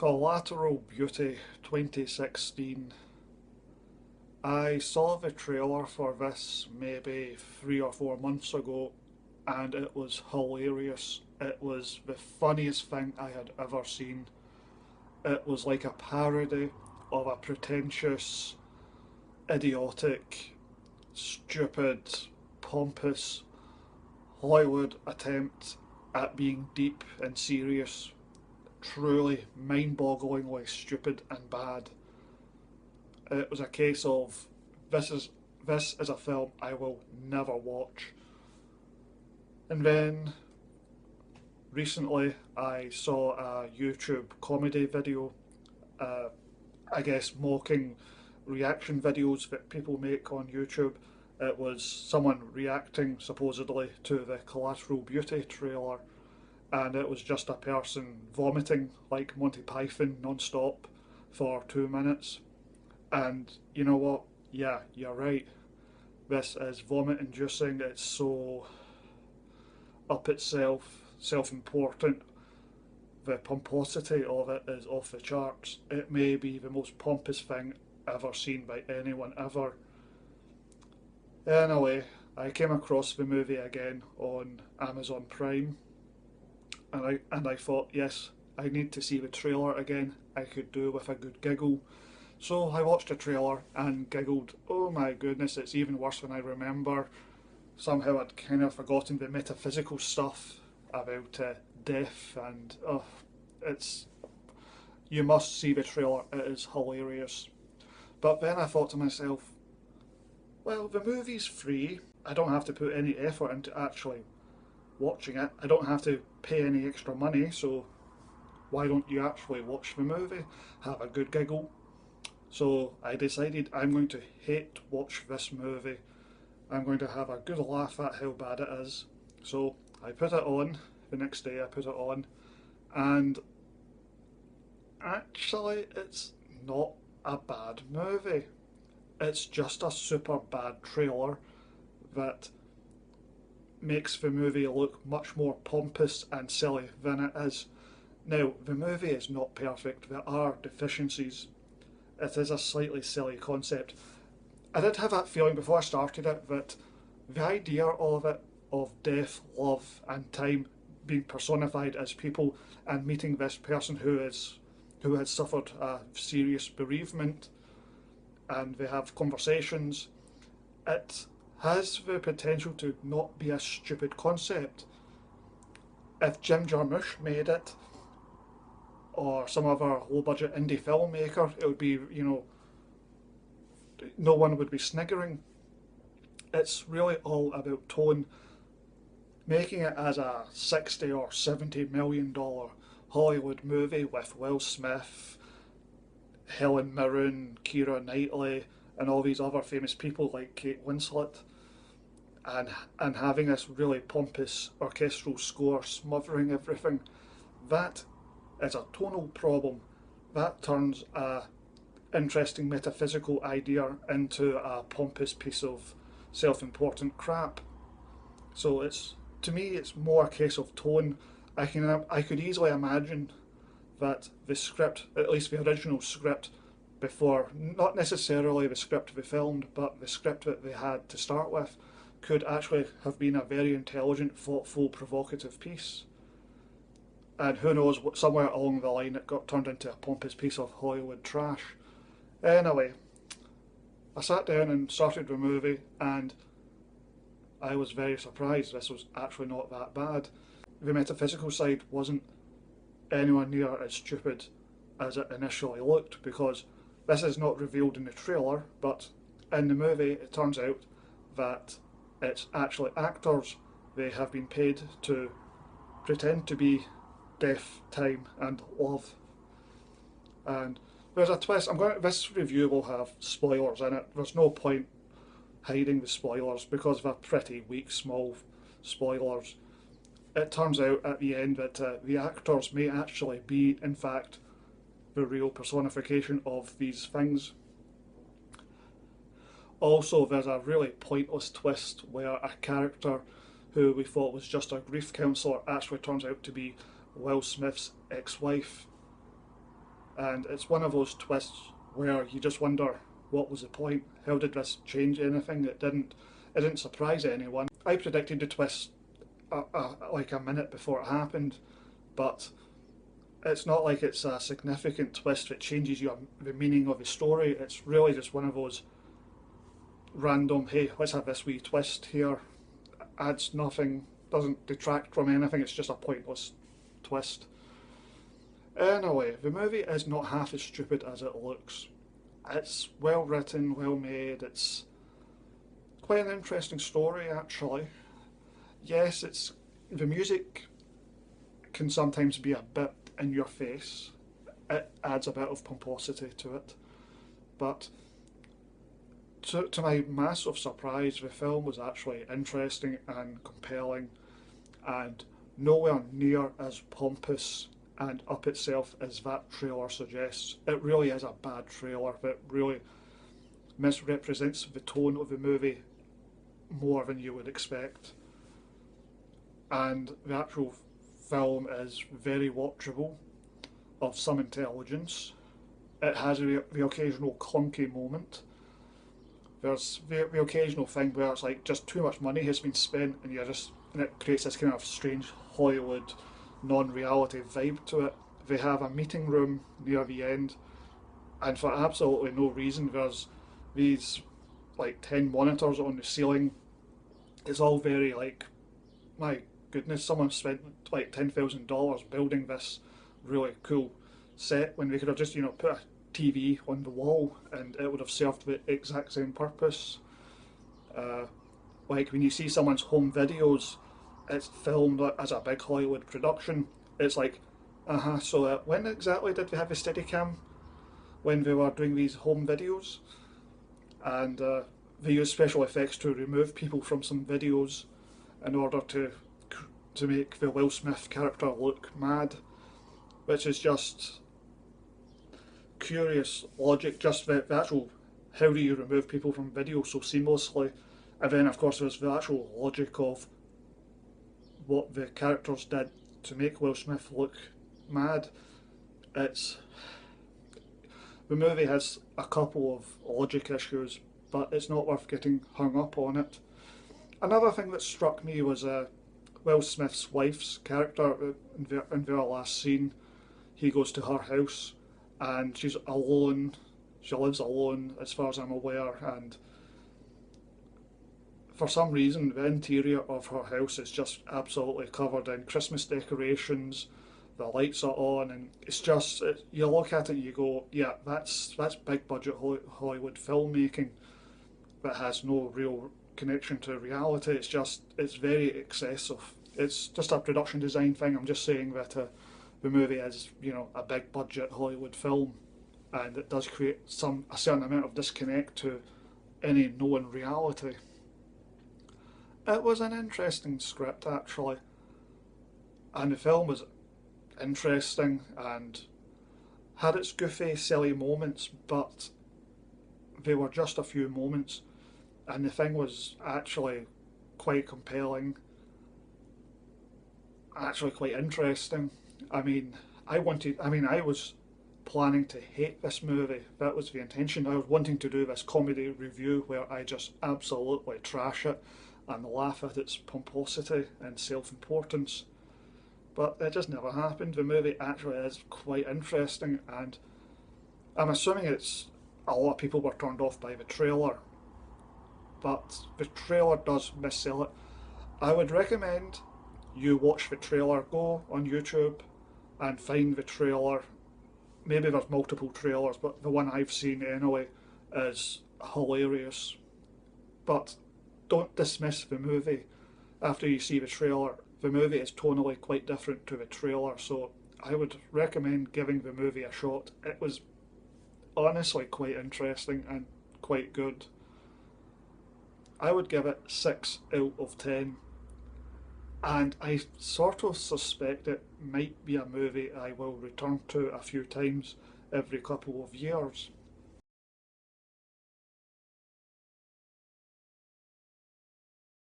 Collateral Beauty 2016. I saw the trailer for this maybe 3 or 4 months ago and it was hilarious. It was the funniest thing I had ever seen. It was like a parody of a pretentious, idiotic, stupid, pompous Hollywood attempt at being deep and serious, truly mind-bogglingly stupid and bad. It was a case of this is a film I will never watch. And then recently I saw a YouTube comedy video, uh, I guess mocking reaction videos that people make on YouTube. It was someone reacting supposedly to the Collateral Beauty trailer, and it was just a person vomiting like Monty Python non-stop for 2 minutes. And you know what? Yeah, you're right. This is vomit inducing. It's so up itself, self-important. The pomposity of it is off the charts. It may be the most pompous thing ever seen by anyone ever. Anyway, I came across the movie again on Amazon Prime, and I thought, yes, I need to see the trailer again. I could do with a good giggle. So I watched the trailer and giggled. Oh my goodness, it's even worse than I remember. Somehow I'd kind of forgotten the metaphysical stuff about death, and it's you must see the trailer. It is hilarious. But then I thought to myself, well, the movie's free. I don't have to put any effort into actually watching it. I don't have to pay any extra money, so why don't you actually watch the movie? Have a good giggle. So I decided I'm going to hate watch this movie. I'm going to have a good laugh at how bad it is. So I put it on. The next day I put it on, and actually it's not a bad movie. It's just a super bad trailer that makes the movie look much more pompous and silly than it is. Now, the movie is not perfect. There are deficiencies. It is a slightly silly concept. I did have that feeling before I started it that the idea of it, of death, love and time being personified as people, and meeting this person who has suffered a serious bereavement, and they have conversations, it has the potential to not be a stupid concept. If Jim Jarmusch made it, or some other low-budget indie filmmaker, it would be, no one would be sniggering. It's really all about tone. Making it as a 60 or $70 million Hollywood movie with Will Smith, Helen Mirren, Keira Knightley, and all these other famous people like Kate Winslet, and having this really pompous orchestral score smothering everything, that is a tonal problem. That turns a interesting metaphysical idea into a pompous piece of self-important crap. So to me it's more a case of tone. I could easily imagine that the script, at least the original script before, not necessarily the script they filmed, but the script that they had to start with, could actually have been a very intelligent, thoughtful, provocative piece. And who knows, somewhere along the line it got turned into a pompous piece of Hollywood trash. Anyway, I sat down and started the movie, and I was very surprised. This was actually not that bad. The metaphysical side wasn't anywhere near as stupid as it initially looked, because this is not revealed in the trailer, but in the movie it turns out that it's actually actors. They have been paid to pretend to be death, time and love. And there's a twist. This review will have spoilers in it. There's no point hiding the spoilers because they're pretty weak, small spoilers. It turns out at the end that the actors may actually be, in fact, the real personification of these things. Also, there's a really pointless twist where a character who we thought was just a grief counsellor actually turns out to be Will Smith's ex-wife. and it's one of those twists where you just wonder what was the point? How did this change anything? It didn't. It didn't surprise anyone. I predicted the twist like a minute before it happened, but it's not like it's a significant twist that changes the meaning of the story. It's really just one of those random, hey, let's have this wee twist here. Adds nothing, doesn't detract from anything. It's just a pointless twist. Anyway, the movie is not half as stupid as it looks. It's well written, well made. It's quite an interesting story, actually. Yes, it's the music can sometimes be a bit in your face. It adds a bit of pomposity to it, but to my massive surprise, the film was actually interesting and compelling, and nowhere near as pompous and up itself as that trailer suggests. It really is a bad trailer that really misrepresents the tone of the movie more than you would expect. And the actual film is very watchable, of some intelligence. It has the occasional clunky moment. There's the occasional thing where it's like just too much money has been spent and it creates this kind of strange Hollywood non-reality vibe to it. They have a meeting room near the end, and for absolutely no reason there's these like 10 monitors on the ceiling. It's all very like, my goodness, someone spent like $10,000 building this really cool set when they could have just, put a TV on the wall and it would have served the exact same purpose. Like when you see someone's home videos, it's filmed as a big Hollywood production. It's like, so when exactly did they have a Steadicam when they were doing these home videos? And they use special effects to remove people from some videos in order to make the Will Smith character look mad, which is just curious logic. Just the actual, how do you remove people from videos so seamlessly? And then of course there's the actual logic of what the characters did to make Will Smith look mad. It's the movie has a couple of logic issues, but it's not worth getting hung up on it. Another thing that struck me was Will Smith's wife's character in their last scene. He goes to her house and she's alone. She lives alone, as far as I'm aware, and for some reason the interior of her house is just absolutely covered in Christmas decorations. The lights are on, and it's just you look at it and you go, yeah, that's big budget Hollywood filmmaking that has no real connection to reality. It's very excessive. It's just a production design thing. I'm just saying that the movie is, a big budget Hollywood film, and it does create a certain amount of disconnect to any known reality. It was an interesting script, actually, and the film was interesting and had its goofy, silly moments, but they were just a few moments, and the thing was actually quite compelling, actually quite interesting. I was planning to hate this movie. That was the intention. I was wanting to do this comedy review where I just absolutely trash it and laugh at its pomposity and self-importance. But it just never happened. The movie actually is quite interesting, and I'm assuming a lot of people were turned off by the trailer, but the trailer does missell it. I would recommend you watch the trailer. Go on YouTube and find the trailer. Maybe there's multiple trailers, but the one I've seen anyway is hilarious. But don't dismiss the movie after you see the trailer. The movie is tonally quite different to the trailer, so I would recommend giving the movie a shot. It was honestly quite interesting and quite good. I would give it 6 out of 10, and I sort of suspect it might be a movie I will return to a few times every couple of years.